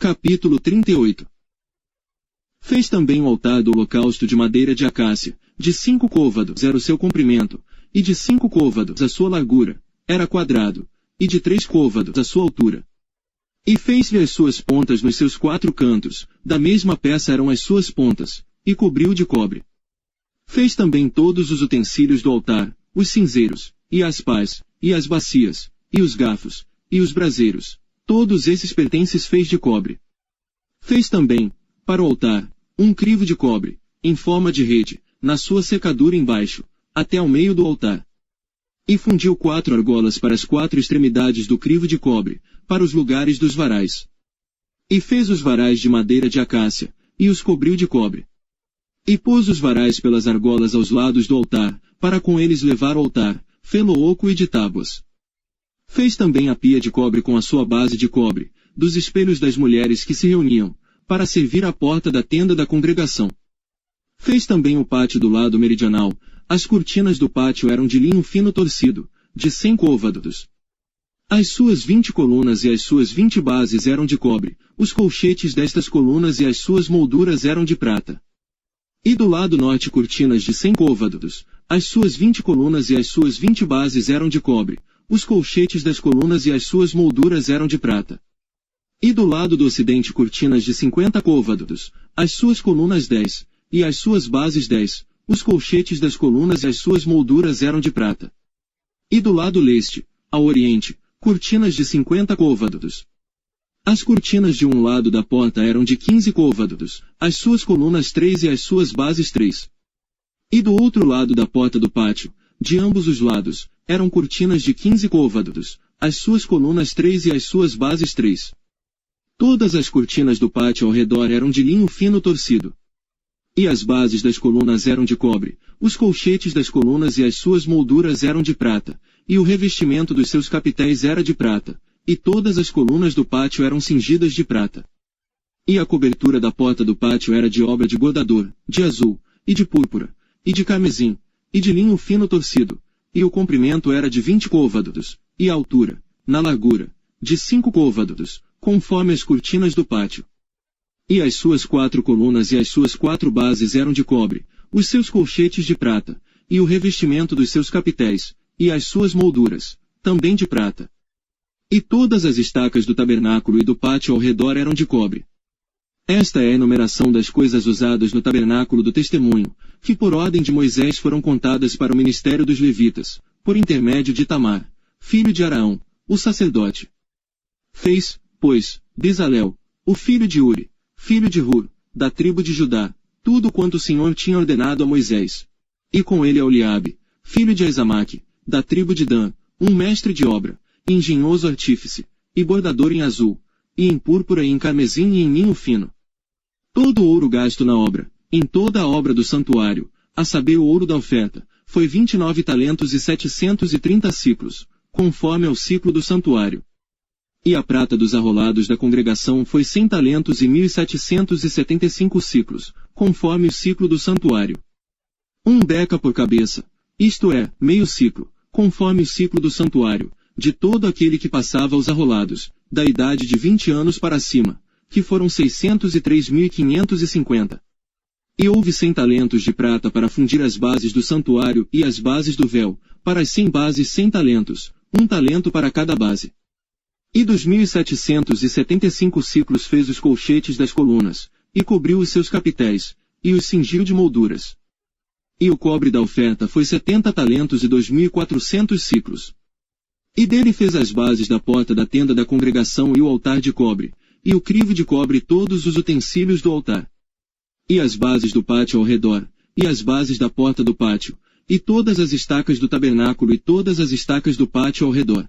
Capítulo 38. Fez também o altar do holocausto de madeira de acácia, de 5 côvados era o seu comprimento, e de 5 côvados a sua largura, era quadrado, e de 3 côvados a sua altura. E fez-lhe as suas pontas nos seus 4 cantos, da mesma peça eram as suas pontas, e cobriu de cobre. Fez também todos os utensílios do altar, os cinzeiros, e as pás, e as bacias, e os garfos, e os braseiros, todos esses pertences fez de cobre. Fez também, para o altar, um crivo de cobre, em forma de rede, na sua secadura embaixo, até ao meio do altar. E fundiu 4 argolas para as 4 extremidades do crivo de cobre, para os lugares dos varais. E fez os varais de madeira de acácia, e os cobriu de cobre. E pôs os varais pelas argolas aos lados do altar, para com eles levar o altar, fê-lo oco e de tábuas. Fez também a pia de cobre com a sua base de cobre, dos espelhos das mulheres que se reuniam, para servir à porta da tenda da congregação. Fez também o pátio do lado meridional, as cortinas do pátio eram de linho fino torcido, de 100 côvados. As suas 20 colunas e as suas 20 bases eram de cobre, os colchetes destas colunas e as suas molduras eram de prata. E do lado norte cortinas de 100 côvados, as suas 20 colunas e as suas 20 bases eram de cobre, os colchetes das colunas e as suas molduras eram de prata. E do lado do ocidente cortinas de 50 côvados, as suas colunas 10, e as suas bases 10, os colchetes das colunas e as suas molduras eram de prata. E do lado leste, ao oriente, cortinas de 50 côvados. As cortinas de um lado da porta eram de 15 côvados, as suas colunas 3 e as suas bases 3. E do outro lado da porta do pátio, de ambos os lados, eram cortinas de 15 côvados, as suas colunas 3 e as suas bases 3. Todas as cortinas do pátio ao redor eram de linho fino torcido. E as bases das colunas eram de cobre, os colchetes das colunas e as suas molduras eram de prata, e o revestimento dos seus capitéis era de prata, e todas as colunas do pátio eram cingidas de prata. E a cobertura da porta do pátio era de obra de bordador, de azul, e de púrpura, e de carmesim, e de linho fino torcido, e o comprimento era de 20 côvados, e a altura, na largura, de 5 côvados, conforme as cortinas do pátio. E as suas 4 colunas e as suas 4 bases eram de cobre, os seus colchetes de prata, e o revestimento dos seus capitéis, e as suas molduras, também de prata. E todas as estacas do tabernáculo e do pátio ao redor eram de cobre. Esta é a enumeração das coisas usadas no tabernáculo do testemunho, que por ordem de Moisés foram contadas para o ministério dos levitas, por intermédio de Itamar, filho de Araão, o sacerdote. Fez, pois, Bezalel, o filho de Uri, filho de Hur, da tribo de Judá, tudo quanto o Senhor tinha ordenado a Moisés. E com ele Eliabe, filho de Aizamaque, da tribo de Dan, um mestre de obra, engenhoso artífice, e bordador em azul, e em púrpura e em carmesim e em linho fino. Todo o ouro gasto na obra, em toda a obra do santuário, a saber o ouro da oferta, foi 29 talentos e 730 siclos, conforme ao ciclo do santuário. E a prata dos arrolados da congregação foi 100 talentos e 1.775 ciclos, conforme o ciclo do santuário. 1 beca por cabeça, isto é, meio ciclo, conforme o ciclo do santuário, de todo aquele que passava os arrolados, da idade de 20 anos para cima, que foram 603.550. E houve 100 talentos de prata para fundir as bases do santuário e as bases do véu, para as 100 bases 100 talentos, 1 talento para cada base. E dos 1.775 ciclos fez os colchetes das colunas, e cobriu os seus capitéis, e os cingiu de molduras. E o cobre da oferta foi 70 talentos e 2.400 ciclos. E dele fez as bases da porta da tenda da congregação e o altar de cobre, e o crivo de cobre e todos os utensílios do altar. E as bases do pátio ao redor, e as bases da porta do pátio, e todas as estacas do tabernáculo e todas as estacas do pátio ao redor.